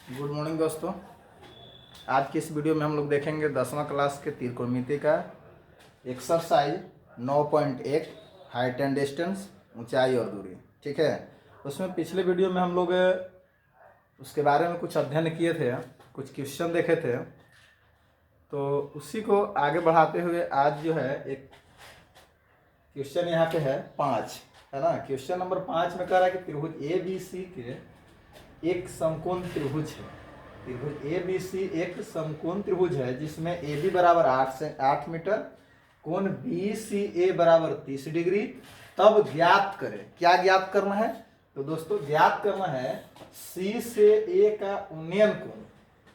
Good morning दोस्तों। आज की इस वीडियो में हम लोग देखेंगे 10वां क्लास के त्रिकोणमिति का एक्सरसाइज 9.1 हाइट एंड डिस्टेंस, ऊंचाई और दूरी। ठीक है, उसमें पिछले वीडियो में हम लोग उसके बारे में कुछ अध्ययन किए थे, कुछ क्वेश्चन देखे थे। तो उसी को आगे बढ़ाते हुए आज जो है एक क्वेश्चन यहाँ पे है 5, है ना। क्वेश्चन नंबर 5 में कह रहा है कि त्रिभुज ए बी सी के एक समकोण त्रिभुज है। त्रिभुज ए बी सी एक समकोण त्रिभुज है जिसमें ए बी बराबर 8 मीटर, कोण बी सी ए बराबर 30 डिग्री। तब ज्ञात करें, क्या ज्ञात करना है? तो दोस्तों ज्ञात करना है सी से ए का उन्नयन कोण,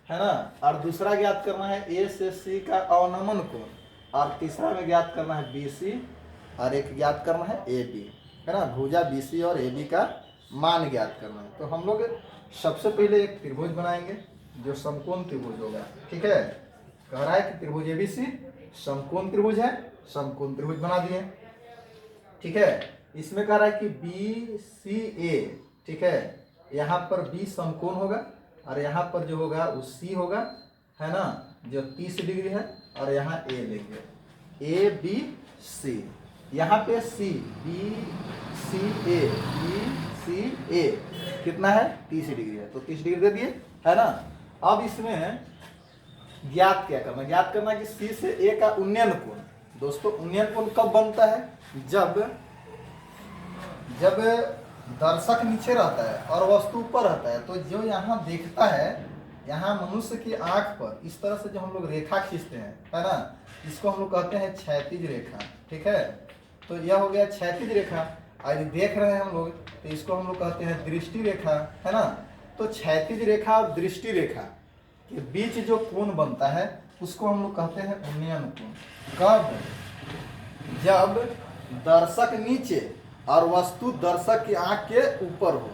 है ना। और दूसरा ज्ञात करना है ए से सी का अवनमन कोण, और तीसरा में ज्ञात करना है बी सी, और एक ज्ञात करना है ए बी, है ना। भुजा बी सी और ए बी का मान ज्ञात करना है। तो हम लोग सबसे पहले एक त्रिभुज बनाएंगे जो समकोण त्रिभुज होगा। ठीक है, कह रहा है कि त्रिभुज एबीसी समकोण त्रिभुज है, समकोण त्रिभुज बना दिए। ठीक है, इसमें कह रहा है कि बी सी ए, ठीक है, यहाँ पर बी समकोण होगा और यहाँ पर जो होगा वो सी होगा, है ना, जो 30 डिग्री है। और यहाँ ए लेंगे, ए बी सी, यहाँ पे सी, बी सी ए, बी सी ए कितना है? 30 डिग्री है, तो 30 डिग्री दे दिए, है ना। अब इसमें ज्ञात क्या करना? ज्ञात करना कि सी से ए का उन्नयन कोण। दोस्तों उन्नयन कोण कब बनता है? जब दर्शक नीचे रहता है और वस्तु ऊपर रहता है। तो जो यहाँ देखता है, यहाँ मनुष्य की आंख पर इस तरह से जो हम लोग रेखा खींचते हैं, है ना, इसको हम लोग कहते हैं क्षैतिज रेखा। ठीक है, तो यह हो गया क्षैतिज रेखा। आज देख रहे हैं हम लोग, तो इसको हम लोग कहते हैं दृष्टि रेखा, है ना। तो क्षैतिज रेखा और दृष्टि रेखा के बीच जो कोण बनता है उसको हम लोग कहते हैं उन्नयन कोण। कब? जब दर्शक नीचे और वस्तु दर्शक की आंख के ऊपर हो,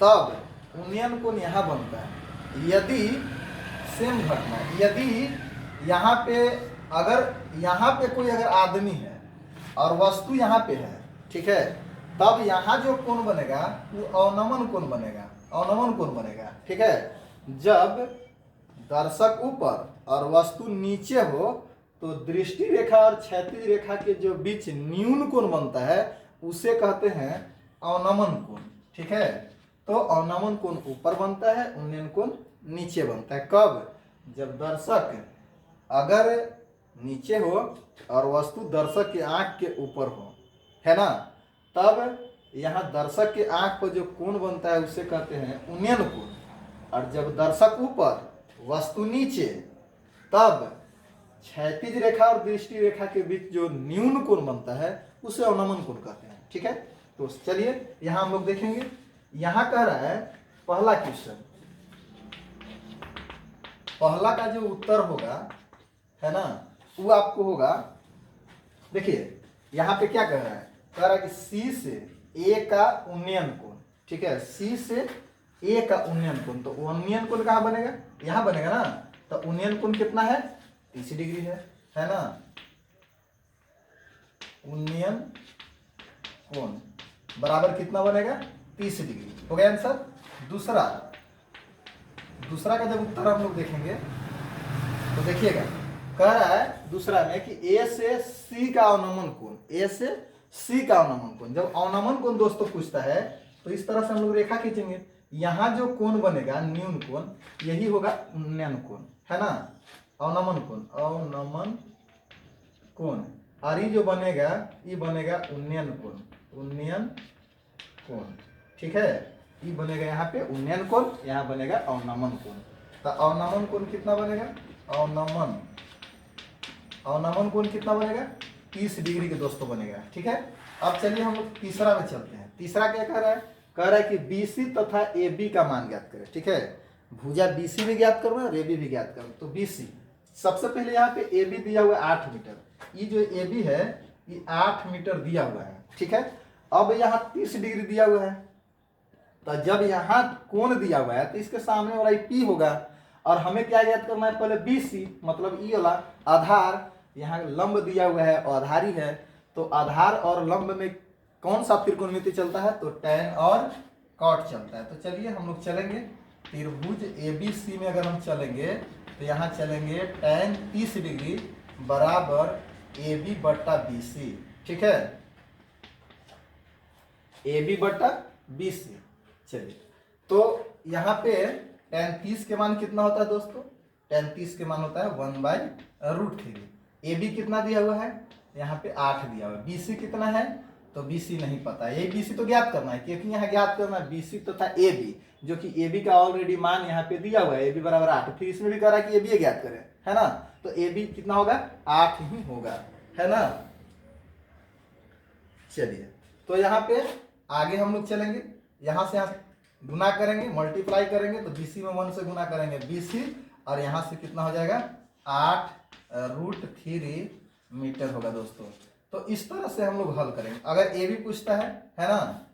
तब उन्नयन कोण यहाँ बनता है। यदि सेम घटना, यदि यहाँ पे कोई अगर आदमी है और वस्तु यहाँ पे है, ठीक है, तब यहाँ जो कोण बनेगा वो अवनमन कोण बनेगा, अवनमन कोण बनेगा। ठीक है, जब दर्शक ऊपर और वस्तु नीचे हो तो दृष्टि रेखा और क्षैतिज रेखा के जो बीच न्यून कोण बनता है उसे कहते हैं अवनमन कोण। ठीक है, तो अवनमन कोण ऊपर बनता है, उन्नयन कोण नीचे बनता है। कब? जब दर्शक अगर नीचे हो और वस्तु दर्शक की आंख के ऊपर हो, है ना, तब यहाँ दर्शक के आंख पर जो कोण बनता है उसे कहते हैं उन्नयन कोण। और जब दर्शक ऊपर वस्तु नीचे, तब क्षैतिज रेखा और दृष्टि रेखा के बीच जो न्यून कोण बनता है उसे अवनमन कोण कहते हैं। ठीक है, तो चलिए यहाँ हम लोग देखेंगे। यहाँ कह रहा है पहला क्वेश्चन, पहला का जो उत्तर होगा, है ना, वो आपको होगा, देखिए यहाँ पे क्या कह रहा है? कह रहा है कि सी से ए का उन्नयन कोण। ठीक है, सी से ए का उन्नयन कोण, तो उन्नयन कोण कहाँ बनेगा? यहाँ बनेगा ना। तो उन्नयन कोण कितना है? 30 डिग्री है ना। उन्नयन कोण बराबर कितना बनेगा? 30 डिग्री। हो गया आंसर। दूसरा का जब उत्तर हम लोग देखेंगे तो देखिएगा, कह रहा है दूसरा में कि ए से सी का अवनमन कोण, ए से सी का अवनमन कोण। जब अवनमन कोण दोस्तों पूछता है तो इस तरह से हम लोग रेखा खींचेंगे। यहाँ जो कोण बनेगा न्यून कोण, यही होगा उन्नयन कोण, है ना, अवनमन कोण, अवनमन कोण। और ये जो बनेगा ये बनेगा उन्नयन कोण, उन्नयन कोण। ठीक है, ये बनेगा यहाँ पे उन्नयन कोण, यहाँ बनेगा अवनमन कोण। तो अवनमन कोण कितना बनेगा? अवनमन कोण कितना बनेगा? 30 डिग्री के दोस्तों बनेगा। ठीक है, अब चलिए हम लोग तीसरा में चलते हैं। तीसरा क्या कह रहा है? कह रहा है कि BC तथा AB का मान ज्ञात करें। ठीक है, भुजा BC भी ज्ञात करना और AB भी ज्ञात करना। तो BC सबसे पहले यहाँ पे AB दिया हुआ है 8 मीटर। ये जो AB है ये 8 मीटर दिया हुआ है। ठीक है, अब यहाँ 30 डिग्री दिया हुआ है, तो जब यहाँ कोण दिया हुआ है तो इसके सामने वाला P होगा। और हमें क्या ज्ञात करना है? पहले BC मतलब ये वाला आधार, यहाँ लंब दिया हुआ है और आधारी है। तो आधार और लंब में कौन सा त्रिकोणमिति चलता है? तो tan और cot चलता है। तो चलिए हम लोग चलेंगे त्रिभुज ABC में अगर हम चलेंगे तो यहाँ चलेंगे tan 30 डिग्री बराबर AB बट्टा BC, ठीक है, AB बट्टा BC। चलिए, तो यहाँ पे tan 30 के मान कितना होता है दोस्तों? tan 30 के मान होता है 1/√3। AB कितना दिया हुआ है? यहाँ पे 8 दिया हुआ है। BC कितना है? तो BC नहीं पता है, ये BC तो ज्ञात करना है, क्योंकि यहाँ ज्ञात करना है BC तथा AB, जो कि AB का ऑलरेडी मान यहाँ पे दिया हुआ है, AB बराबर 8। फिर इसमें भी कह रहा है कि AB ज्ञात करें, है ना, तो AB कितना होगा? 8 ही होगा, है ना। चलिए, तो यहाँ पे आगे हम लोग चलेंगे, यहाँ से यहाँ गुना करेंगे, मल्टीप्लाई करेंगे, तो BC में 1 से गुना करेंगे BC, और यहाँ से कितना हो जाएगा? 8√3 मीटर होगा दोस्तों। तो इस तरह से हम लोग हल करेंगे। अगर AB पूछता है ना,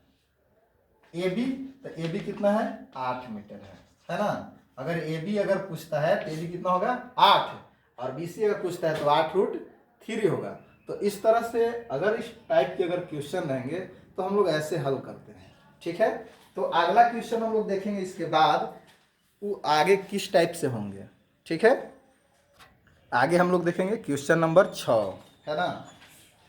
AB, तो AB कितना है? 8 मीटर है ना। अगर AB अगर पूछता है तो AB कितना होगा? 8, और BC अगर पूछता है तो 8√3 होगा। तो इस तरह से अगर इस टाइप के अगर क्वेश्चन रहेंगे तो हम लोग ऐसे हल करते हैं, ठीक है। तो अगला क्वेश्चन हम लोग देखेंगे, इसके बाद वो आगे किस टाइप से होंगे, ठीक है। आगे हम लोग देखेंगे क्वेश्चन नंबर 6, है ना।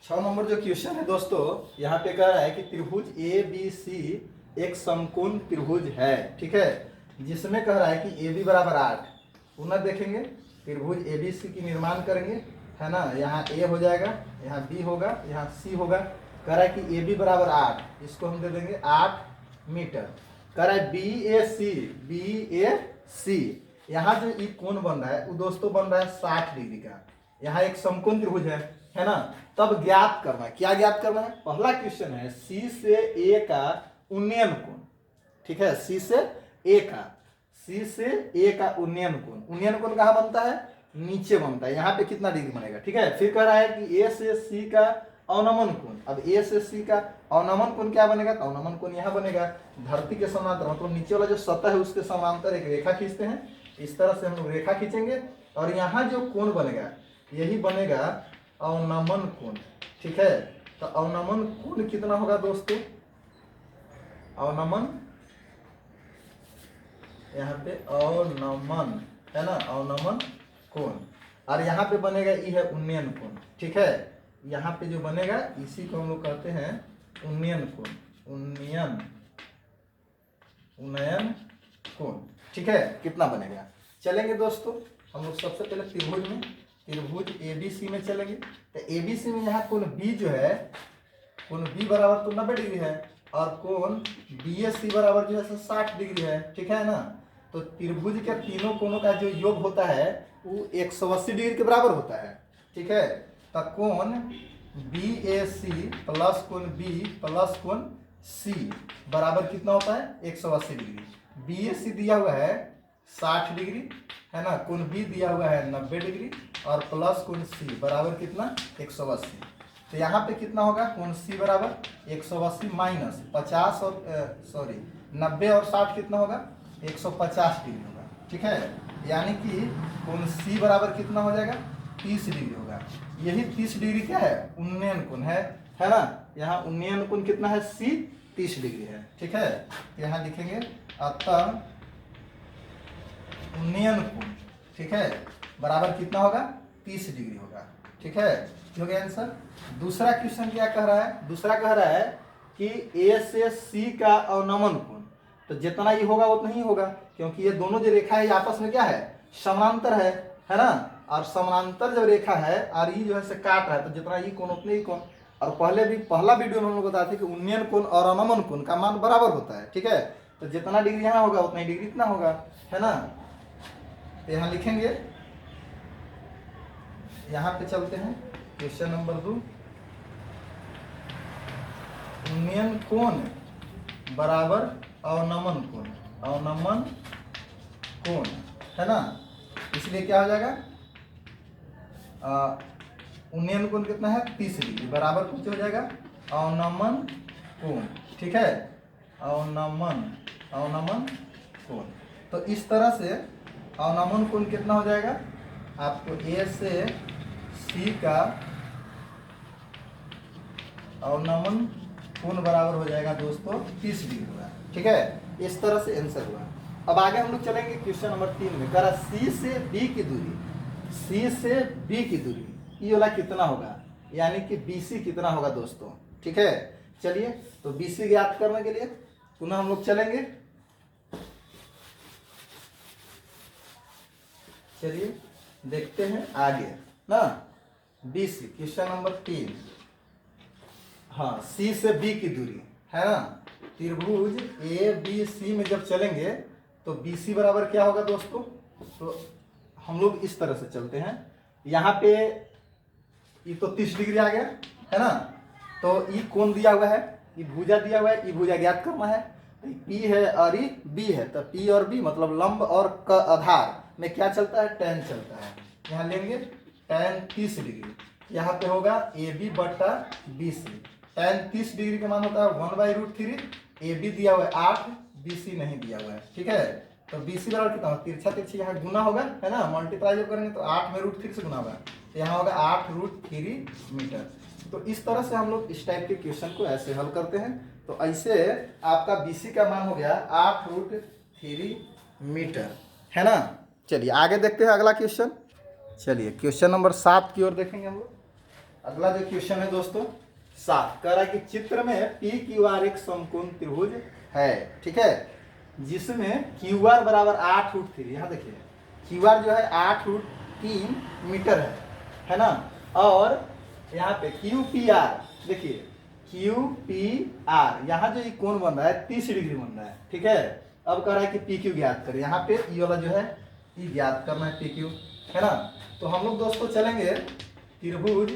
6 नंबर जो क्वेश्चन है दोस्तों, यहाँ पे कह रहा है कि त्रिभुज ABC एक समकोण त्रिभुज है, ठीक है, जिसमें कह रहा है कि AB बराबर 8। पुनः देखेंगे, त्रिभुज ABC की निर्माण करेंगे, है ना। यहाँ A हो जाएगा, यहाँ B होगा, यहाँ C होगा। कह रहा है कि AB बराबर 8, इसको हम दे देंगे 8 मीटर। कह रहा है BAC, यहाँ जो ये कोण बन रहा है वो दोस्तों बन रहा है 60 डिग्री का। यहाँ एक समकोण त्रिभुज है ना। तब ज्ञात करना है, क्या ज्ञात करना है? पहला क्वेश्चन है C से A का उन्नयन कोण, ठीक है, C से A का उन्नयन कोण। उन्नयन कोण कहाँ बनता है? नीचे बनता है। यहाँ पे कितना डिग्री बनेगा, ठीक है। फिर कह रहा है कि A से C का अवनमन कोण। अब A से C का अवनमन कोण क्या बनेगा? तो अवनमन कोण यहाँ बनेगा धरती के समांतर, मतलब नीचे वाला जो सतह है उसके समांतर एक रेखा खींचते हैं। इस तरह से हम लोग रेखा खींचेंगे, और यहाँ जो कोण बनेगा यही बनेगा अवनमन कोण, ठीक है। तो अवनमन कोण कितना होगा दोस्तों? अवनमन, यहाँ पे अवनमन, है ना, अवनमन कोण। और यहाँ पे बनेगा ये है उन्नयन कोण, ठीक है। यहाँ पे जो बनेगा इसी को हम लोग कहते हैं उन्नयन कोण, उन्नयन कोण, ठीक है। कितना बनेगा? चलेंगे दोस्तों, हम लोग सबसे पहले त्रिभुज ABC में चलेंगे। तो ABC में यहाँ कोण B जो है, कोण B बराबर तो 90 डिग्री है, और कोण BAC बराबर जो है 60 डिग्री है, ठीक है ना। तो त्रिभुज के तीनों कोणों का जो योग होता है वो 180 डिग्री के बराबर होता है, ठीक है। तो कोण BAC प्लस कोण B प्लस कोण C बराबर कितना होता है? 180 डिग्री। BAC दिया हुआ है 60 डिग्री, है ना, कोण B दिया हुआ है 90 डिग्री, और प्लस कोण C बराबर कितना? 180। तो यहाँ पे कितना होगा? कोण C बराबर 180 माइनस 50 और 90 और 60 कितना होगा? 150 डिग्री होगा, ठीक है। यानी कि कोण C बराबर कितना हो जाएगा? 30 डिग्री होगा। यही 30 डिग्री क्या है? उन्नयन कोण है ना। यहाँ उन्नयन कोण कितना है? C 30 डिग्री है, ठीक है। यहाँ लिखेंगे अतः उन्नयन कोण, ठीक है, बराबर कितना होगा? 30 डिग्री होगा, ठीक है। हो गया आंसर। दूसरा क्वेश्चन क्या कह रहा है? दूसरा कह रहा है कि A से C का अवनमन कोण, तो जितना ये होगा उतना ही होगा, क्योंकि ये दोनों जो रेखा है आपस में क्या है? समांतर है ना। और समांतर जब रेखा है और ये जो है से काट रहा है, तो जितना ये कोण उतने ही कोण। और पहला वीडियो में हम लोग बताते थे कि उन्नयन कोण और अवनमन कोण का मान बराबर होता है, ठीक है। तो जितना डिग्री यहाँ होगा उतना ही डिग्री इतना होगा, है ना। तो यहाँ लिखेंगे, यहाँ पे चलते हैं क्वेश्चन नंबर 2। उन्नयन कोण बराबर अवनमन कोण, है ना। इसलिए क्या हो जाएगा? उन्नयन कोण कितना है? 30 डिग्री बराबर कुछ हो जाएगा अवनमन कोण, ठीक है, अवनमन कोण। तो इस तरह से अवनमन कोण कितना हो जाएगा? आपको A से C का अवनमन कोण बराबर हो जाएगा दोस्तों 30 डिग्री होगा, ठीक है। इस तरह से आंसर हुआ। अब आगे हम लोग चलेंगे क्वेश्चन नंबर 3 में। कह रहा सी से बी की दूरी, सी से बी की दूरी ये वाला कितना होगा, यानी कि BC कितना होगा दोस्तों। ठीक है, चलिए तो BC ज्ञात करने के लिए पुनः हम लोग चलेंगे। चलिए देखते हैं आगे ना। BC क्वेश्चन नंबर 3, हाँ C से B की दूरी है ना। त्रिभुज ABC में जब चलेंगे तो BC बराबर क्या होगा दोस्तों। तो हम लोग इस तरह से चलते हैं, यहाँ पे ये तो 30 डिग्री आ गया है ना। तो ये कोण दिया हुआ है, ये भुजा दिया हुआ है, ये भुजा ज्ञात करना है। तो P है और ये B है, तो P और B मतलब लंब और आधार में क्या चलता है, tan चलता है। यहाँ लेंगे tan 30 डिग्री, यहाँ पे होगा AB बटा BC। tan 30 डिग्री का मान होता है 1/√3, AB दिया हुआ है 8, BC नहीं दिया हुआ है। ठीक है, तो BC बराबर कितना होगा, तिरछा तिरछी यहाँ गुना होगा है ना, मल्टीप्लाई जब करेंगे तो 8/√3 से गुना होगा, तो यहाँ होगा 8√3 मीटर। तो इस तरह से हम लोग इस टाइप के क्वेश्चन को ऐसे हल करते हैं। तो ऐसे आपका BC का मान हो गया 8√3 मीटर है ना। चलिए आगे देखते हैं अगला क्वेश्चन। चलिए क्वेश्चन नंबर 7 की ओर देखेंगे हम लोग। अगला जो क्वेश्चन है दोस्तों 7, कह रहा है कि चित्र में PQR एक समकोण त्रिभुज है। ठीक है, जिसमें QR बराबर 8√3, यहाँ देखिए QR जो है 8√3 मीटर है ना। और यहाँ पे QPR देखिए QPR, यहाँ जो ये कोण बन रहा है 30 डिग्री बन रहा है। ठीक है, अब कह रहा है कि PQ ज्ञात करें। यहाँ पे ये वाला जो है ये ज्ञात करना है PQ है ना। तो हम लोग दोस्तों चलेंगे त्रिभुज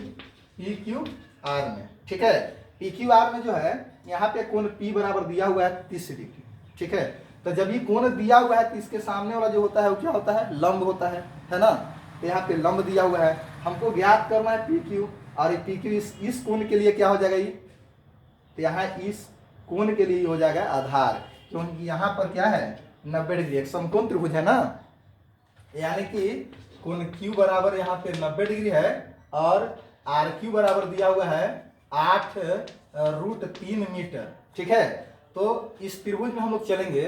PQR में। ठीक है, PQR में जो है यहाँ पे कोण P बराबर दिया हुआ है 30 डिग्री। ठीक है, तो जब ये कोण दिया हुआ है तो इसके सामने वाला जो होता है वो क्या होता है, लंब होता है ना। तो यहाँ पे लंब दिया हुआ है, हमको ज्ञात करना है PQ, और PQ इस कोण के लिए क्या हो जाएगा, ये तो यहाँ इस कोण के लिए हो जाएगा आधार, क्योंकि यहाँ पर क्या है 90 डिग्री, एक समकोण त्रिभुज है ना। यानी कि कोण Q बराबर यहाँ पे 90 डिग्री है और RQ बराबर दिया हुआ है 8√3 मीटर। ठीक है, तो इस त्रिभुज में हम लोग चलेंगे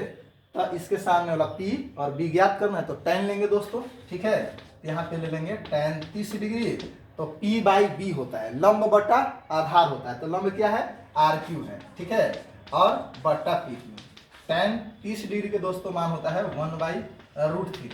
तो इसके सामने वाला P और B ज्ञात करना है, तो tan लेंगे दोस्तों। ठीक है, यहाँ पे ले लेंगे tan 30 डिग्री, तो P/B होता है, लंब बटा आधार होता है। तो लंब क्या है, RQ है। ठीक है, और बटा PQ। tan 30 डिग्री के दोस्तों मान होता है 1/√3,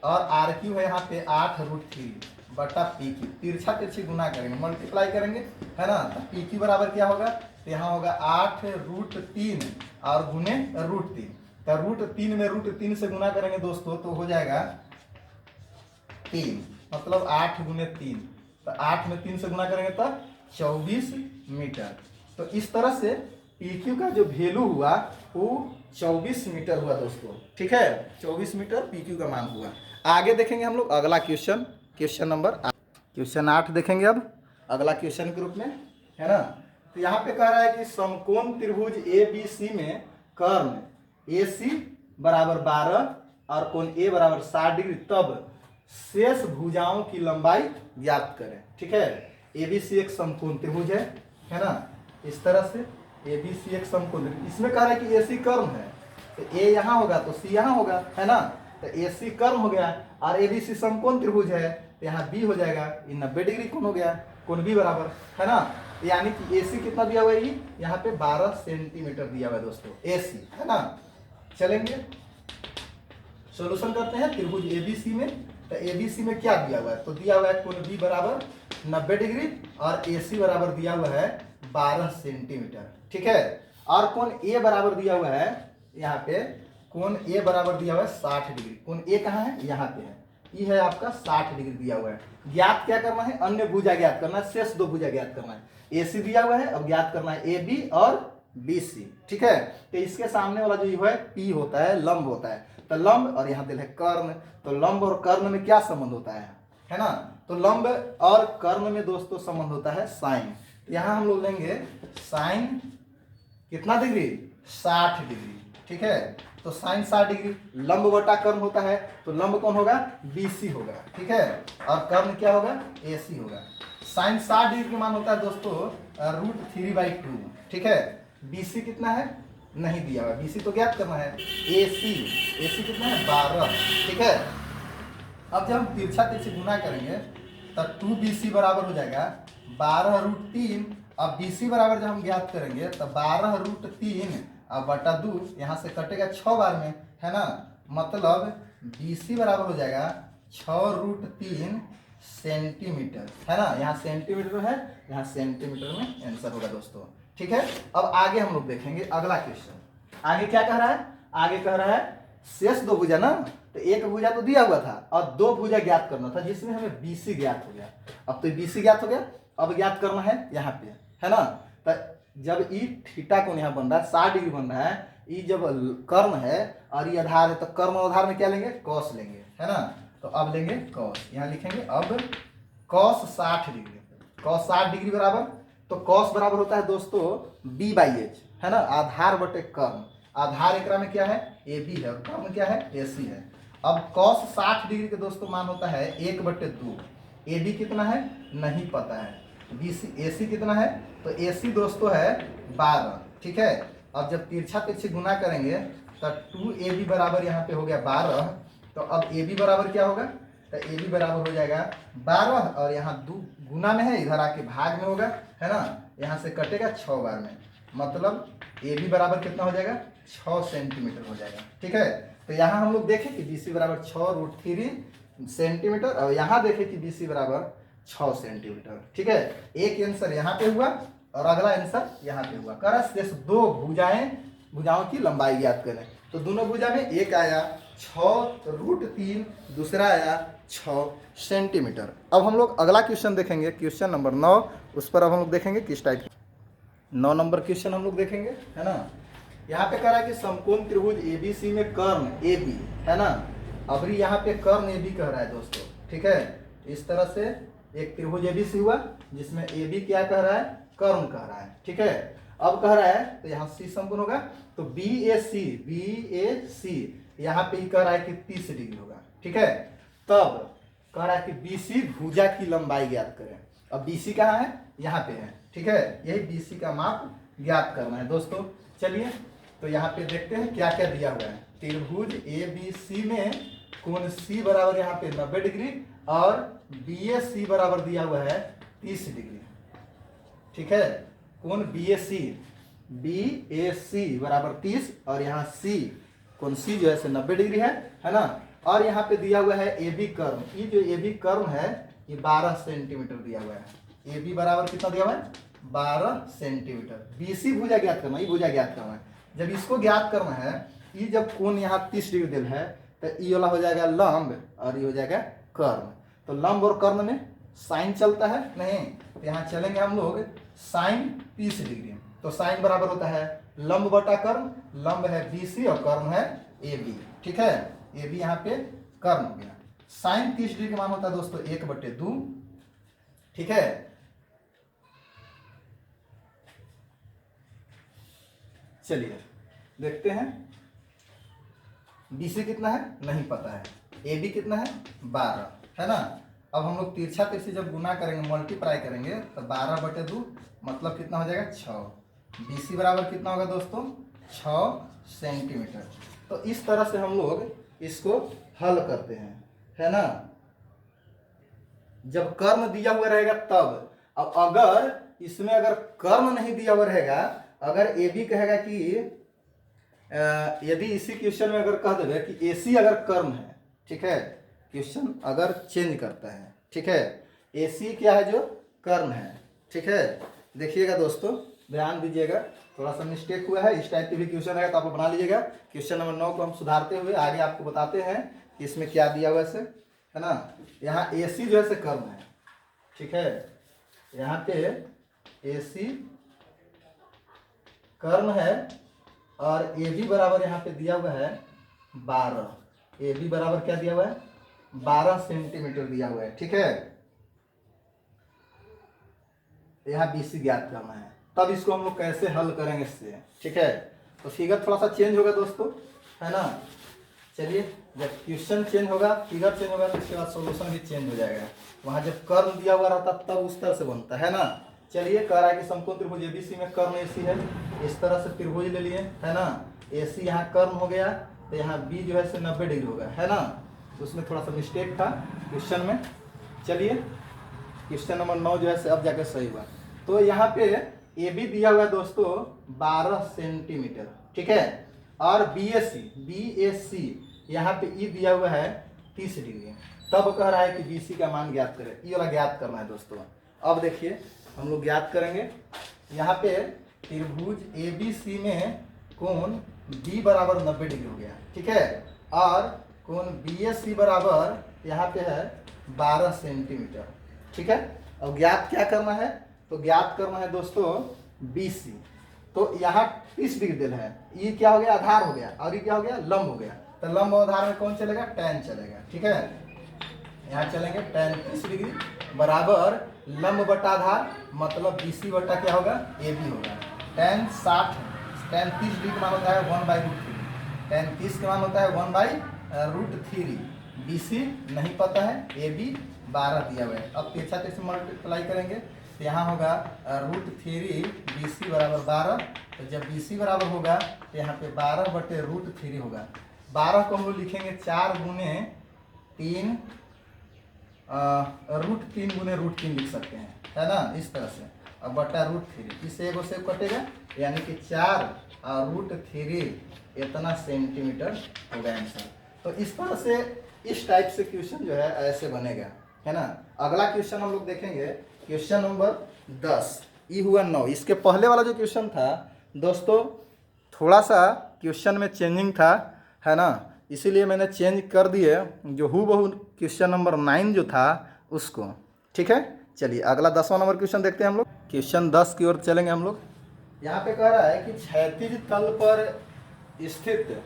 और RQ है यहाँ पे 8√3 बटा PQ। तिरछा तिरछी गुना करेंगे, मल्टीप्लाई करेंगे है ना। तो PQ बराबर क्या होगा, तो यहाँ होगा 8√3 और गुने √3। तो √3 में √3 से गुना करेंगे दोस्तों तो हो जाएगा 3, मतलब 8 गुने 3। तो 8 में 3 से गुना करेंगे तो 24 मीटर। तो इस तरह से PQ का जो वैल्यू हुआ वो 24 मीटर हुआ दोस्तों। ठीक है, 24 मीटर PQ का मान हुआ। आगे देखेंगे हम लोग अगला क्वेश्चन, क्वेश्चन नंबर क्वेश्चन 8 देखेंगे अब अगला क्वेश्चन के रूप में है ना। तो यहाँ पे कह रहा है कि समकोण त्रिभुज ABC में कर्ण AC बराबर 12 और कोण A बराबर 60 डिग्री, तब शेष भुजाओं की लंबाई ज्ञात करें। ठीक है, ABC एक समकोण त्रिभुज है ना। इस तरह से ABC एक समकोण त्रिभुज, इसमें कह रहा है कि AC कर्ण है, तो A यहाँ होगा तो C यहाँ होगा है ना। तो AC कर्ण हो गया और ABC समकोण त्रिभुज है, तो यहाँ B हो जाएगा, ये 90 डिग्री कोण हो गया, कोण B बराबर है ना। यानी कि AC कितना दिया हुआ है, यहाँ पे 12 सेंटीमीटर दिया हुआ है दोस्तों AC है ना। चलेंगे सॉल्यूशन करते हैं त्रिभुज ABC में। तो ABC में क्या दिया हुआ है, तो दिया हुआ है कोण B बराबर 90 डिग्री और AC बराबर दिया हुआ है 12 सेंटीमीटर। ठीक है, और कोण A बराबर दिया हुआ है, यहाँ पे कोण A बराबर दिया हुआ है 60 डिग्री। कोण A कहाँ है, यहाँ पे है, ये है आपका 60 डिग्री दिया हुआ है। ज्ञात क्या करना है, अन्य भुजा ज्ञात करना है, शेष दो भुजा ज्ञात करना है। AC दिया हुआ है, अब ज्ञात करना है AB और BC। ठीक है, तो इसके सामने वाला जो है P होता है, लंब होता है। तो लंब और यहाँ दिल है कर्ण, तो लंब और कर्ण में क्या संबंध होता है ना। तो लंब और कर्ण में दोस्तों संबंध होता है साइन। तो यहाँ हम लोग लेंगे साइन कितना डिग्री, 60 डिग्री। ठीक है, तो साइन 60 डिग्री, लंब बटा कर्ण होता है, तो लंब कौन होगा, BC होगा। ठीक है, और कर्ण क्या होगा, AC होगा। साइन 60 डिग्री का मान होता है दोस्तों √3/2। ठीक है, BC कितना है, नहीं दिया हुआ, BC तो ज्ञात करना है। AC कितना है 12, ठीक है। अब जब हम तिरछा तिरछी गुना करेंगे तब 2BC बराबर हो जाएगा 12√3। अब BC बराबर जब हम ज्ञात करेंगे तब 12√3 अब बटा 2, यहाँ से कटेगा 6 बार में, है ना। मतलब BC बराबर हो जाएगा 6√3 सेंटीमीटर, है ना। यहाँ सेंटीमीटर है, यहाँ सेंटीमीटर में आंसर होगा दोस्तों, ठीक है। अब आगे हम लोग देखेंगे अगला क्वेश्चन। आगे क्या कह रहा है, आगे कह रहा है शेष दो भुजा ना, तो एक भुजा तो दिया हुआ था और दो भुजा ज्ञात करना था, जिसमें हमें BC ज्ञात हो गया। अब तो BC ज्ञात हो गया, अब ज्ञात करना है यहाँ पे, है ना। तो जब ई थीटा कोण यहाँ बन रहा है 60 डिग्री बन रहा है, ई जब कर्ण है और ये आधार है, तो कर्ण और आधार में क्या लेंगे, कॉस लेंगे, है ना। तो अब लेंगे कॉस, यहाँ लिखेंगे अब कॉस 60 डिग्री, कॉस 60 डिग्री बराबर, तो कॉस बराबर होता है दोस्तों B/H, है ना। आधार बटे कर्ण, आधार एकरा में क्या है AB है और कर्ण क्या है AC है। अब कॉस 60 डिग्री के दोस्तों मान होता है 1/2। AB कितना है नहीं पता है, AC कितना है, तो AC दोस्तों है 12, ठीक है। अब जब तिरछा तिरछी गुना करेंगे तो 2AB बराबर यहाँ पे हो गया 12। तो अब AB बराबर क्या होगा, तो AB बराबर हो जाएगा 12 और यहाँ 2 गुना में है, इधर आके भाग में होगा, है ना। यहाँ से कटेगा 6 बार में, मतलब AB बराबर कितना हो जाएगा 6 सेंटीमीटर हो जाएगा, ठीक है। तो यहाँ हम लोग देखें कि BC बराबर 6√3 सेंटीमीटर और यहाँ देखें कि BC बराबर 6 सेंटीमीटर, ठीक है। एक आंसर यहाँ पे हुआ और अगला आंसर यहाँ पे हुआ। कर शेष दो भुजाओं की लंबाई ज्ञात करें, तो दोनों भुजा में एक आया 6√3, दूसरा आया 6 सेंटीमीटर। अब हम लोग अगला क्वेश्चन देखेंगे, क्वेश्चन नंबर 9। उस पर अब हम लोग देखेंगे किस टाइप 9 नंबर क्वेश्चन हम लोग देखेंगे, है ना। यहाँ पे कह रहा है कि समकोण त्रिभुज ABC में कर्ण AB, है ना। अबरी यहाँ पे कर्ण AB कह रहा है दोस्तों, ठीक है। इस तरह से एक त्रिभुज ABC हुआ जिसमें AB क्या कह रहा है, कर्ण कह रहा है, ठीक है। अब कह रहा है तो यहाँ C समकोण होगा, तो BAC यहाँ पे कह रहा है कि 30 डिग्री होगा, ठीक है। तब कह रहा है कि BC भुजा की लंबाई ज्ञात करें। अब BC कहाँ है, यहाँ पे है, ठीक है। यही BC का माप ज्ञात करना है दोस्तों। चलिए तो यहाँ पे देखते हैं क्या क्या दिया हुआ है। त्रिभुज ABC में कोण C बराबर यहाँ पे 90 डिग्री और BAC बराबर दिया हुआ है 30 डिग्री, ठीक है। कोण BAC बराबर 30 और यहाँ C कोण C जो है 90 डिग्री है ना। और यहाँ पे दिया हुआ है AB कर्ण, ये जो AB कर्ण है ये 12 सेंटीमीटर दिया हुआ है। AB बराबर कितना दिया हुआ है 12 सेंटीमीटर। BC भुजा ज्ञात करना, ये भुजा ज्ञात करना है। जब इसको ज्ञात करना है, ये जब कोण यहाँ 30 डिग्री दिल है तो ये वाला हो जाएगा लंब और ये हो जाएगा कर्ण। तो लंब और कर्ण में साइन चलता है नहीं, तो यहाँ चलेंगे हम लोग साइन 30 डिग्री। तो साइन बराबर होता है लंब बटा कर्ण, लंब है BC और कर्ण है AB, ठीक है। AB यहाँ पे कर्ण हो गया। साइन 30 डिग्री का मान होता है दोस्तों 1/2, ठीक है। चलिए देखते हैं BC कितना है नहीं पता है, AB कितना है 12, है ना। अब हम लोग तिरछा तिरछी जब गुना करेंगे, मल्टीप्लाई करेंगे तो 12/2 मतलब कितना हो जाएगा 6। BC बराबर कितना होगा दोस्तों 6 सेंटीमीटर। तो इस तरह से हम लोग इसको हल करते हैं, है ना। जब कर्ण दिया हुआ रहेगा तब, अब अगर इसमें अगर कर्ण नहीं दिया हुआ रहेगा, अगर AB कहेगा कि यदि इसी क्वेश्चन में अगर कह देवे कि AC अगर कर्ण है, ठीक है, क्वेश्चन अगर चेंज करता है, ठीक है। AC क्या है जो कर्ण है, ठीक है। देखिएगा दोस्तों ध्यान दीजिएगा, थोड़ा सा मिस्टेक हुआ है, इस टाइप की भी क्वेश्चन है तो आप बना लीजिएगा। क्वेश्चन नंबर 9 को हम सुधारते हुए आगे आपको बताते हैं कि इसमें क्या दिया हुआ है ना। यहाँ AC जो है कर्ण है, ठीक है। यहाँ पे AC कर्ण है और AB बराबर यहाँ पे दिया हुआ है 12। AB बराबर क्या दिया हुआ है 12 सेंटीमीटर दिया हुआ है, ठीक है। यहाँ BC ज्ञात करना है, तब इसको हम लोग कैसे हल करेंगे इससे, ठीक है। तो फिगर थोड़ा सा चेंज होगा दोस्तों, है ना। चलिए जब क्वेश्चन चेंज होगा, फिगर चेंज होगा, तो इसके बाद सोल्यूशन भी चेंज हो जाएगा। वहाँ जब कर्ण दिया हुआ रहता तब उस तरह से बनता है ना। चलिए, कह रहा है कि समकोण त्रिभुज एबीसी में कर्ण एसी है, इस तरह से त्रिभुज ले लिए, है ना। एसी यहाँ कर्ण हो गया, तो यहाँ बी जो है से 90 डिग्री होगा, है ना। उसमें थोड़ा सा मिस्टेक था क्वेश्चन में। चलिए, क्वेश्चन नंबर 9 जो है से अब जाकर सही हुआ। तो यहाँ पे ए बी दिया हुआ है दोस्तों 12 सेंटीमीटर, ठीक है। और बी एस सी यहाँ पे ई दिया हुआ है 30 डिग्री। तब कह रहा है कि बी सी का मान ज्ञात करें, ये वाला ज्ञात करना है दोस्तों। अब देखिए हम लोग ज्ञात करेंगे। यहाँ पे त्रिभुज ए बी सी में कोण बी बराबर 90 डिग्री हो गया, ठीक है। और कोण बी एस सी बराबर यहाँ पे है 12 सेंटीमीटर, ठीक है। अब ज्ञात क्या करना है, तो ज्ञात करना है दोस्तों बी सी। तो यहाँ 30 डिग्री दिल है, ये क्या हो गया, आधार हो गया, और ये क्या हो गया, लंब हो गया। तो लंब और आधार में कौन चलेगा, tan चलेगा, ठीक है। यहाँ चलेंगे tan 30 डिग्री बराबर लंब बटा आधार, मतलब बी सी बटा क्या होगा, ए बी होगा। tan 30 डिग्री का मान होता है 1/√3, tan 30 का मान होता है 1/√3। बी सी नहीं पता है, ए बी 12 दिया हुआ है। अब तिरछा तिरछा मल्टीप्लाई करेंगे तो यहाँ होगा √3 बी सी बराबर 12। तो जब बी सी बराबर होगा तो यहाँ पे 12/√3 होगा। 12 को हम लोग लिखेंगे 4 गुने 3, √3 गुने √3 लिख सकते हैं, है ना, इस तरह से। अब बटा √3, इससे एगो से कटेगा, यानी कि 4 और √3 इतना सेंटीमीटर होगा आंसर। तो इस तरह से, इस टाइप से क्वेश्चन जो है ऐसे बनेगा, है ना। अगला क्वेश्चन हम लोग देखेंगे, क्वेश्चन नंबर 10, ई हुआ 9। इसके पहले वाला जो क्वेश्चन था दोस्तों, थोड़ा सा क्वेश्चन में चेंजिंग था, है ना, इसीलिए मैंने चेंज कर दिए जो हूबहू क्वेश्चन नंबर 9 जो था उसको, ठीक है। चलिए अगला 10वां नंबर क्वेश्चन देखते हैं हम लोग। क्वेश्चन 10 की ओर चलेंगे हम लोग। यहाँ पे कह रहा है कि क्षैतिज तल पर स्थित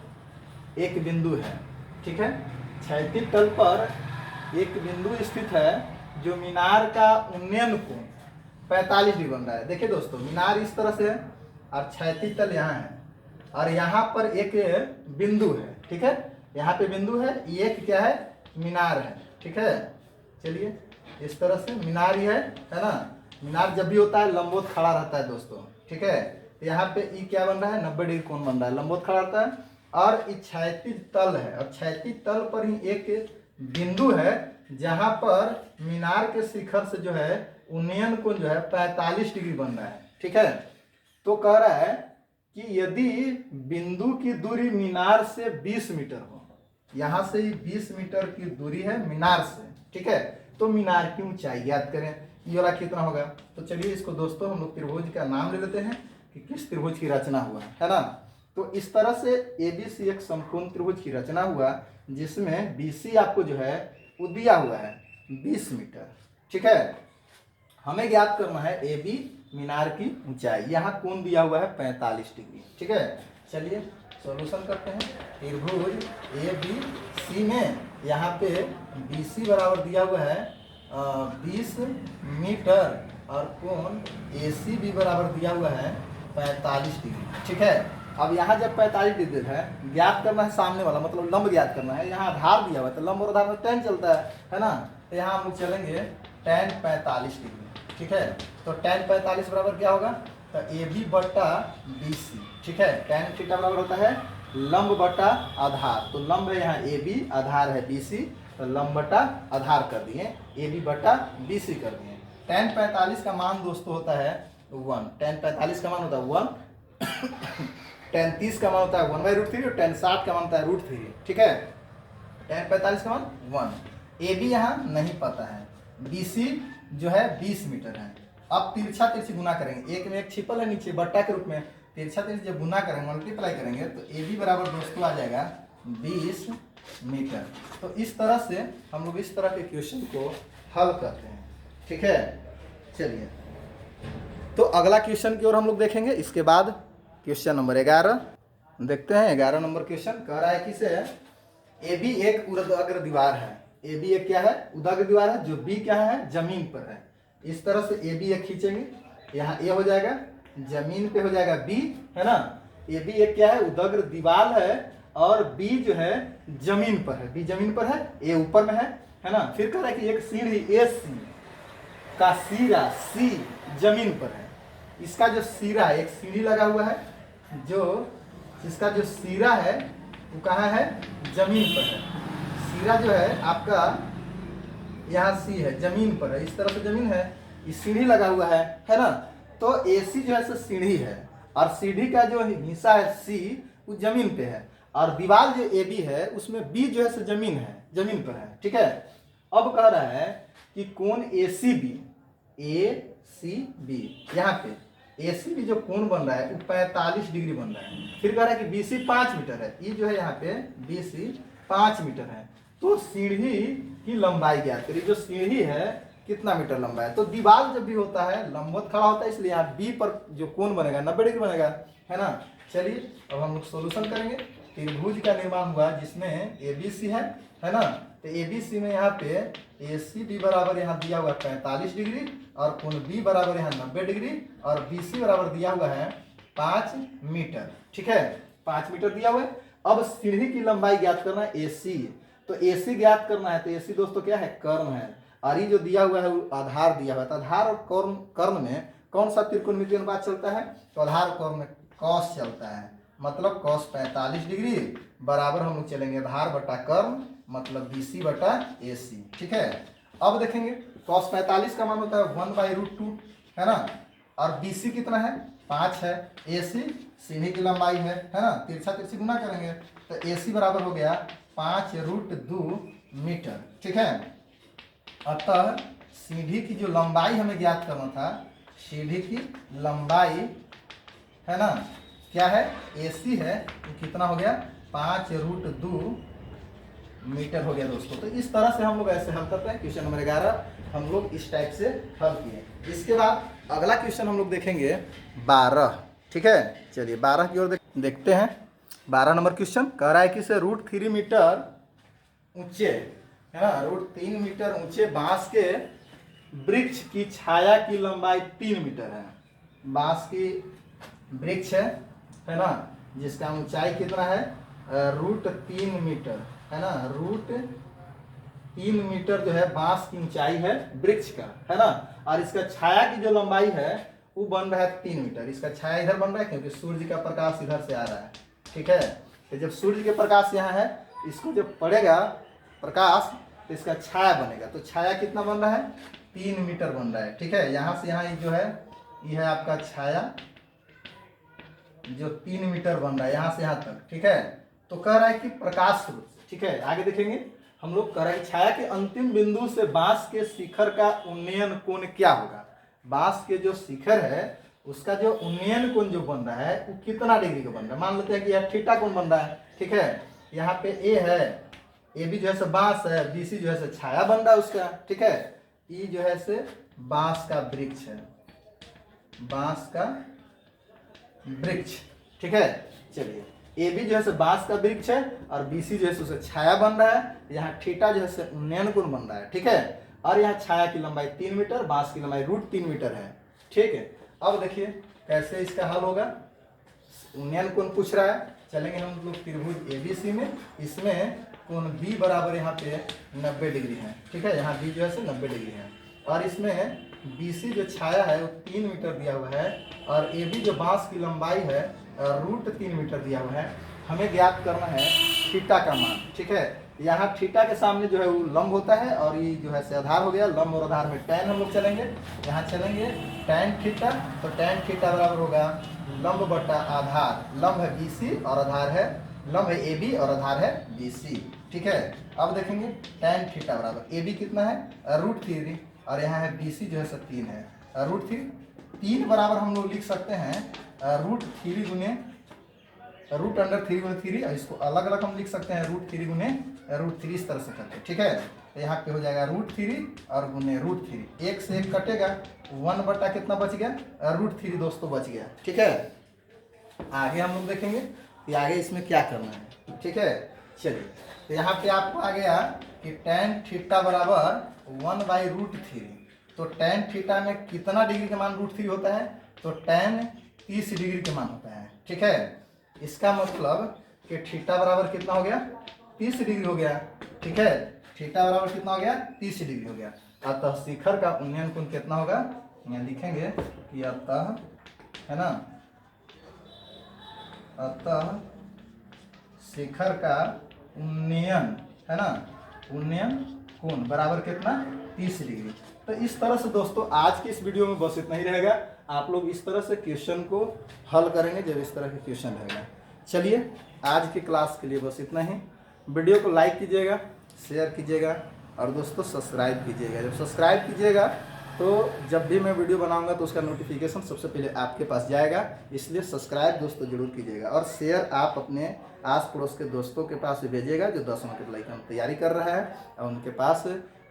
एक बिंदु है, ठीक है। क्षैतिज तल पर एक बिंदु स्थित है जो मीनार का उन्नयन कोण 45 डिग्री बन रहा है। देखिए दोस्तों, मीनार इस तरह से है और क्षैतिज तल यहाँ है, और यहाँ पर एक बिंदु है, ठीक है। यहाँ पे बिंदु है, ये क्या है, मीनार है, ठीक है। चलिए, इस तरह से मीनार ही है ना। मीनार जब भी होता है लंबवत खड़ा रहता है दोस्तों, ठीक है। तो यहाँ पे ई क्या बन रहा है, 90 डिग्री कोण बन रहा है, लंबवत खड़ा रहता है। और ये क्षैतिज तल है, और क्षैतिज तल पर ही एक बिंदु है जहाँ पर मीनार के शिखर से जो है उन्नयन कोण जो है 45 डिग्री बन रहा है, ठीक है। तो कह रहा है कि यदि बिंदु की दूरी मीनार से 20 मीटर हो, यहाँ से 20 मीटर की दूरी है मीनार से, ठीक है, तो मीनार की ऊंचाई ज्ञात करें। ये वाला कितना होगा, तो चलिए इसको दोस्तों हम लोग त्रिभुज का नाम ले लेते हैं कि किस त्रिभुज की रचना हुआ है ना। तो इस तरह से एबीसी एक समकोण त्रिभुज की रचना हुआ, जिसमें बीसी आपको जो है वो दिया हुआ है 20 मीटर, ठीक है। हमें ज्ञात करना है ए बी मीनार की ऊंचाई, यहाँ कोण दिया हुआ है 45 डिग्री, ठीक है। चलिए सॉल्यूशन करते हैं। त्रिभुज ए बी सी में यहाँ पे बी सी बराबर दिया हुआ है 20 मीटर, और कोण ए सी बी बराबर दिया हुआ है 45 डिग्री, ठीक है। अब यहाँ जब 45 डिग्री है, ज्ञात करना है सामने वाला, मतलब लंब ज्ञात करना है। यहाँ आधार दिया हुआ है, तो लंब और आधार में tan चलता है ना। तो यहाँ हम लोग चलेंगे tan 45 डिग्री, ठीक है। तो tan 45 बराबर क्या होगा, तो ए बी बटा बी सी, ठीक है। tan थीटा बराबर होता है लंब बटा आधार, तो लंब है यहाँ ए बी, आधार है बी सी, तो लंब बटा आधार कर दिए, ए बी बटा बी सी कर दिए। tan 45 का मान दोस्तों होता है 1, tan 45 का मान होता है 1, tan 30 का मान होता है 1/√3, और tan 60 का मान होता है √3, ठीक है। tan 45 का मान 1। ए बी यहाँ नहीं पता है, बी सी जो है 20 मीटर है। अब तिरछा तिरछी गुना करेंगे, एक में एक छिपल है नीचे बट्टा के रूप में, तिरछा तिरछी जब गुना करेंगे, मल्टीप्लाई करेंगे, तो ए बी बराबर दोस्तों आ जाएगा 20 मीटर। तो इस तरह से हम लोग इस तरह के क्वेश्चन को हल करते हैं, ठीक है। चलिए तो अगला क्वेश्चन की ओर हम लोग देखेंगे। इसके बाद क्वेश्चन नंबर 11 देखते हैं। 11 नंबर क्वेश्चन कह रहा है कि से ए बी एक उर्ध्वाग्र दीवार है। ए बी एक क्या है, उर्ध्वाग्र दीवार है, जो बी क्या है, जमीन पर है। इस तरह से ए बी एक खींचेंगे, यहाँ ए हो जाएगा, जमीन पे हो जाएगा बी, है ना। ए बी एक क्या है, उर्ध्वाग्र दीवार है, और बी जो है जमीन पर है, बी जमीन पर है, ए ऊपर में है ना। फिर कह रहा है कि एक सीढ़ी ए सी, का सिरा सी जमीन पर है। इसका जो सिरा है, एक सीढ़ी लगा हुआ है, जो इसका जो सिरा है वो कहाँ है, जमीन पर है। सिरा जो है आपका यहाँ सी है, जमीन पर है, इस तरफ से जमीन है, इस सीढ़ी लगा हुआ है ना। तो एसी जो है सो सीढ़ी है और सीढ़ी का जो हिस्सा है सी वो जमीन पे है और दीवार जो ए बी है उसमें बी जो है सो जमीन है, जमीन पर है। ठीक है, अब कह रहा है कि कोण ए सी बी यहाँ पे ए सी बी जो कोण बन रहा है वो 45 डिग्री बन रहा है। फिर कह रहा है कि बी सी 5 मीटर है, ये जो है यहाँ पे बी सी 5 मीटर है। तो सीढ़ी की लंबाई ज्ञात करिए, जो सीढ़ी है कितना मीटर लंबा है। तो दीवार जब भी होता है लंबवत खड़ा होता है, इसलिए यहाँ बी पर जो कोण बनेगा 90 डिग्री बनेगा, है ना। चलिए अब हम लोग सोल्यूशन करेंगे। त्रिभुज का निर्माण हुआ जिसमें ए बी सी है ना। तो ए बी सी में यहाँ पे ए सी बी बराबर यहाँ दिया हुआ है 45 डिग्री और कोण बी बराबर यहाँ 90 डिग्री और बी सी बराबर दिया हुआ है 5 मीटर। ठीक है, 5 मीटर दिया हुआ है। अब सीढ़ी की लंबाई ज्ञात करना है ए सी, तो ए सी ज्ञात करना है। तो ए सी दोस्तों क्या है, कर्ण है और ये जो दिया हुआ है वो आधार दिया हुआ है। तो आधार और कर्ण में कौन सा त्रिकोणमितीय अनुपात चलता है, तो आधार और कर्ण में कॉस चलता है, मतलब कॉस 45 डिग्री बराबर हम लोग चलेंगे आधार बटा कर्ण, मतलब बी सी बटा ए सी। ठीक है, अब देखेंगे कॉस 45 का मान होता है 1/√2 है ना, और बी सी कितना है 5 है, ए सी सीढ़ी की लंबाई है ना, तिरछा तिरछी गुना करेंगे तो ए सी बराबर हो गया 5√2 मीटर। ठीक है, अतः सीढ़ी की जो लंबाई हमें ज्ञात करना था, सीढ़ी की लंबाई है ना क्या है, AC है, तो कितना हो गया 5√2 मीटर हो गया दोस्तों। तो इस तरह से हम लोग ऐसे हल करते हैं। क्वेश्चन नंबर 11 हम लोग इस टाइप से हल किए। इसके बाद अगला क्वेश्चन हम लोग देखेंगे 12। ठीक है, चलिए 12 की ओर देखते हैं। 12 नंबर क्वेश्चन कह रहा है कि से √3 मीटर ऊंचे है ना, √3 मीटर ऊंचे बांस के वृक्ष की छाया की लंबाई 3 मीटर है। बांस की वृक्ष है ना, जिसका ऊंचाई कितना है √3 मीटर है ना, √3 मीटर जो है बांस की ऊंचाई है वृक्ष का, है ना। और इसका छाया की जो लंबाई है वो बन रहा है 3 मीटर। इसका छाया इधर बन रहा है क्योंकि सूर्य का प्रकाश इधर से आ रहा है। ठीक है, तो जब सूर्य के प्रकाश यहाँ है, इसको जब पड़ेगा प्रकाश तो इसका छाया बनेगा। तो छाया कितना बन रहा है 3 मीटर बन रहा है। ठीक है, यहाँ से यहाँ जो है ये है आपका छाया जो 3 मीटर बन रहा है यहाँ से यहाँ तक। ठीक है, तो कह रहा है कि प्रकाश स्रोत। ठीक है, आगे देखेंगे हम लोग कह रहे हैं छाया के अंतिम बिंदु से बांस के शिखर का उन्नयन कोण क्या होगा। बांस के जो शिखर है उसका जो उन्नयन कोण जो बन रहा है वो कितना डिग्री का बन रहा है। मान लेते हैं कि यह थीटा कोण बन रहा है। ठीक है, यहाँ पे ए है, ए बी जो है बांस है, बी सी जो है छाया बन रहा है उसका। ठीक है, ई जो है से बांस का वृक्ष है, बांस का वृक्ष। ठीक है, चलिए ए बी जो है बांस का वृक्ष है और बी सी जो है उसे छाया बन रहा है। यहाँ थीटा जो है उन्नयन कोण बन रहा है। ठीक है, और यहाँ छाया की लंबाई 3 मीटर, बांस की लंबाई √3 मीटर है। ठीक है, अब देखिए कैसे इसका हल होगा। उन्नयन कोण पूछ रहा है, चलेंगे हम लोग त्रिभुज ABC में। इसमें कोण B बराबर यहाँ पे 90 डिग्री है। ठीक है, यहाँ B जो है 90 डिग्री है और इसमें BC जो छाया है वो 3 मीटर दिया हुआ है और AB जो बांस की लंबाई है √3 मीटर दिया हुआ है। हमें ज्ञात करना है थीटा का मान। ठीक है, यहाँ थीटा के सामने जो है वो लंब होता है और ये जो है से आधार हो गया। लंब और आधार में tan हम लोग चलेंगे, यहाँ चलेंगे tan थीटा। तो tan थीटा बराबर होगा लंब बटा आधार। लंब है BC और आधार है, लंब है AB और आधार है BC। ठीक है, अब देखेंगे tan थीटा बराबर AB कितना है √3 और यहाँ है BC जो है 3 है। √3 बराबर हम लोग लिख सकते हैं √3 गुने √3 गुने 3, और इसको अलग अलग हम लिख सकते हैं √3 गुने √3 इस तरह से करके। ठीक है, तो यहाँ पे हो जाएगा √3 और गुने √3, एक से एक कटेगा, 1 बटा कितना बच गया √3 दोस्तों बच गया। ठीक है, आगे हम लोग देखेंगे कि आगे इसमें क्या करना है। ठीक है, चलिए तो यहाँ पे आपको आ गया कि tan थीटा बराबर 1/√3। तो tan थीटा में कितना डिग्री का मान √3 होता है, तो tan 30 डिग्री का मान होता है। ठीक है, इसका मतलब कि थीटा बराबर कितना हो गया 30 डिग्री हो गया। ठीक है, थीटा बराबर कितना हो गया 30 डिग्री हो गया। अतः शिखर का उन्नयन कोण कितना होगा, यहाँ लिखेंगे कि अतः, है ना, अतः शिखर का उन्नयन, है ना, उन्नयन कोण बराबर कितना, 30 डिग्री। तो इस तरह से दोस्तों आज की इस वीडियो में बस इतना ही रहेगा। आप लोग इस तरह से क्वेश्चन को हल करेंगे जब इस तरह के क्वेश्चन रहेगा। चलिए आज की क्लास के लिए बस इतना ही। वीडियो को लाइक कीजिएगा, शेयर कीजिएगा और दोस्तों सब्सक्राइब कीजिएगा। जब सब्सक्राइब कीजिएगा तो जब भी मैं वीडियो बनाऊंगा तो उसका नोटिफिकेशन सबसे पहले आपके पास जाएगा, इसलिए सब्सक्राइब दोस्तों जरूर कीजिएगा। और शेयर आप अपने आस पड़ोस के दोस्तों के पास भेजिएगा जो 10वीं के लाइक तैयारी कर रहा है, और उनके पास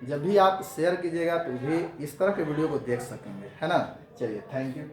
जब भी आप शेयर कीजिएगा तो भी इस तरह के वीडियो को देख सकेंगे, है ना। चलिए, थैंक यू।